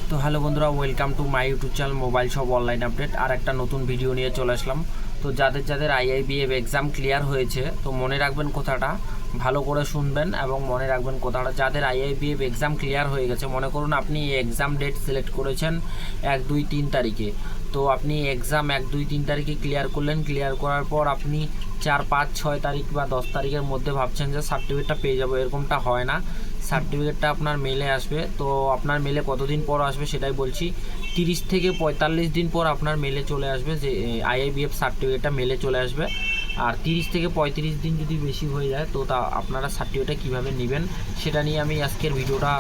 তো হ্যালো বন্ধুরা, welcome to my YouTube channel mobile shop online update. আর একটা নতুন ভিডিও নিয়ে চলে আসলাম। তো যাদের আইআইবিএফ এক্সাম ক্লিয়ার হয়েছে, তো মনে রাখবেন কথাটা, ভালো করে শুনবেন এবং মনে রাখবেন কথাটা। যাদের আইআইবিএফ এক্সাম ক্লিয়ার হয়ে গেছে, মনে করুন আপনি এক্সাম ডেট সিলেক্ট করেছেন 1, 2, 3 তারিখে। তো আপনি এক্সাম 1, 2, 3 তারিখে ক্লিয়ার করলেন। ক্লিয়ার করার পর আপনি 4, 5, 6 তারিখ বা 10 তারিখের মধ্যে ভাবছেন যে সার্টিফিকেটটা পেয়ে যাবো। এরকমটা হয় না। সার্টিফিকেটটা আপনার মেলে আসবে। তো আপনার মেলে কতদিন পর আসবে সেটাই বলছি। 30 থেকে 45 দিন পর আপনার মেলে চলে আসবে, যে আইআইবিএফ সার্টিফিকেটটা মেলে চলে আসবে। আর 30 থেকে 35 দিন যদি বেশি হয়ে যায়, তো তা আপনারা সার্টিফিকেটটা কীভাবে নেবেন সেটা নিয়ে আমি আজকের ভিডিওটা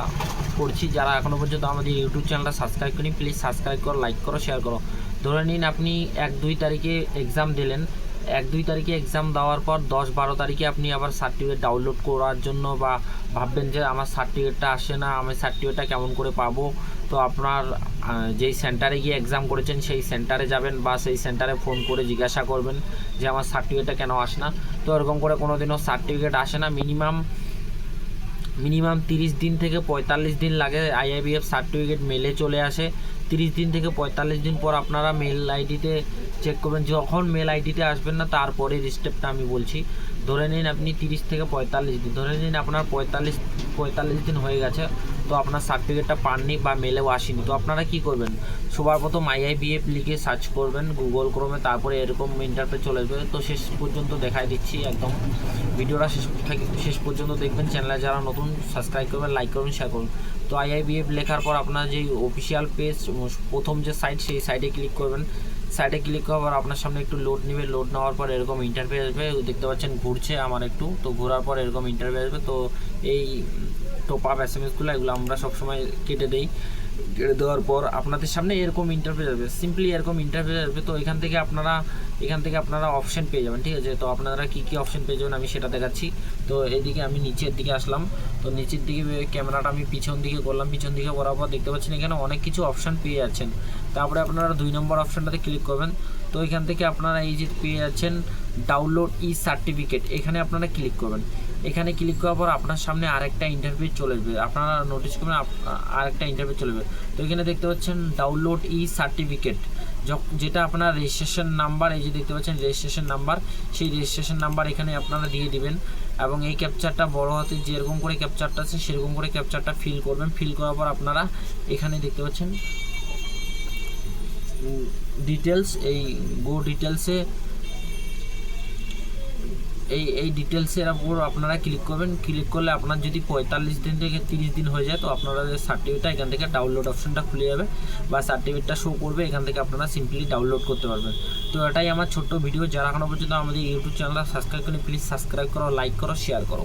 করছি। যারা এখনও পর্যন্ত আমাদের ইউটিউব চ্যানেলটা সাবস্ক্রাইব করেনি, প্লিজ সাবস্ক্রাইব করো, লাইক করো, শেয়ার করো। ধরে নিন আপনি 1, 2 তারিখে এক্সাম দিলেন। 1, 2 তারিখে এক্সাম দেওয়ার পর 10, 12 তারিখে আপনি আবার সার্টিফিকেট ডাউনলোড করার জন্য বা ভাববেন যে আমার সার্টিফিকেটটা আসে না, আমি সার্টিফিকেটটা কেমন করে পাবো। তো আপনার যেই সেন্টারে গিয়ে এক্সাম করেছেন সেই সেন্টারে যাবেন বা সেই সেন্টারে ফোন করে জিজ্ঞাসা করবেন যে আমার সার্টিফিকেটটা কেন আসে না। তো এরকম করে কোনো দিনও সার্টিফিকেট আসে না। মিনিমাম 30 দিন থেকে 45 দিন লাগে আইআইবিএফ সার্টিফিকেট মেলে চলে আসে। 30 দিন থেকে 45 দিন পর আপনারা মেল আইডিতে চেক করবেন। যখন মেল আইডিতে আসবেন না, তারপরের স্টেপটা আমি বলছি। ধরে নিন আপনি 30 থেকে 45 দিন, ধরে নিন আপনার 45 দিন হয়ে গেছে, তো আপনার সার্টিফিকেটটা পাননি বা মেলেও আসেনি। তো আপনারা কি করবেন? সবার প্রথম আইআইবিএফ লিখে সার্চ করবেন গুগল ক্রোমে, তারপরে এরকম ইন্টারফেস চলে আসবে। তো শেষ পর্যন্ত দেখাই দিচ্ছি, একদম ভিডিওটা শেষ পর্যন্ত দেখবেন। চ্যানেলে যারা নতুন, সাবস্ক্রাইব করবেন, লাইক করবেন, শেয়ার করুন। তো আইআইবিএফ লেখার পর আপনার যে অফিসিয়াল পেজ, প্রথম যে সাইট, সেই সাইটে ক্লিক করবেন। সাইটে ক্লিক করার পর আপনার সামনে একটু লোড নেবে। লোড নেওয়ার পর এরকম ইন্টারফেস আসবে, দেখতে পাচ্ছেন ঘুরছে আমার একটু। তো ঘোরার পর এরকম ইন্টারফেস আসবে। তো এই টপ আপ এসএমএসগুলো এগুলো আমরা সবসময় কেটে দেই। কেটে দেওয়ার পর আপনাদের সামনে এরকম ইন্টারফেস আসবে, সিম্পলি এরকম ইন্টারফেস আসবে। তো এখান থেকে আপনারা অপশন পেয়ে যাবেন, ঠিক আছে। তো আপনারা কী অপশন পেয়ে যাবেন আমি সেটা দেখাচ্ছি। তো এদিকে আমি নিচের দিকে আসলাম। তো নিচের দিকে ক্যামেরাটা আমি পিছন দিকে করলাম। পিছন দিকে করার পর দেখতে পাচ্ছেন এখানে অনেক কিছু অপশান পেয়ে যাচ্ছেন। তারপরে আপনারা 2 নম্বর অপশানটাতে ক্লিক করবেন। তো এখান থেকে আপনারা এই যে পেয়ে যাচ্ছেন ডাউনলোড ই সার্টিফিকেট, এখানে আপনারা ক্লিক করবেন। এখানে ক্লিক করার পর আপনার সামনে আরেকটা ইন্টারফেস চলে আসবে। আপনারা নোটিস করবেন আরেকটা ইন্টারফেস চলে আসবে। তো এখানে দেখতে পাচ্ছেন ডাউনলোড ই সার্টিফিকেট, যেটা আপনার রেজিস্ট্রেশন নাম্বার, এই যে দেখতে পাচ্ছেন রেজিস্ট্রেশন নাম্বার, সেই রেজিস্ট্রেশন নাম্বার এখানে আপনারা দিয়ে দিবেন। এবং এই ক্যাপচারটা বড় হাতে যেরকম করে ক্যাপচারটা আছে সেরকম করে ক্যাপচারটা ফিল করবেন। ফিল করার পর আপনারা এখানে দেখতে পাচ্ছেন ডিটেলস, এই গো ডিটেলসে এই ডিটেলসের উপর আপনারা ক্লিক করবেন। ক্লিক করলে আপনার যদি 45 দিন থেকে 30 দিন হয়ে যায়, তো আপনারা সার্টিফিকেটটা এখান থেকে ডাউনলোড অপশনটা খুলে যাবে বা সার্টিফিকেটটা শো করবে। এখান থেকে আপনারা সিম্পলি ডাউনলোড করতে পারবেন। তো এটাই আমার ছোট্ট ভিডিও। যারা এখনো পর্যন্ত আমাদের ইউটিউব চ্যানেলটা সাবস্ক্রাইব করেন, প্লিজ সাবস্ক্রাইব করো, লাইক করো, শেয়ার করো।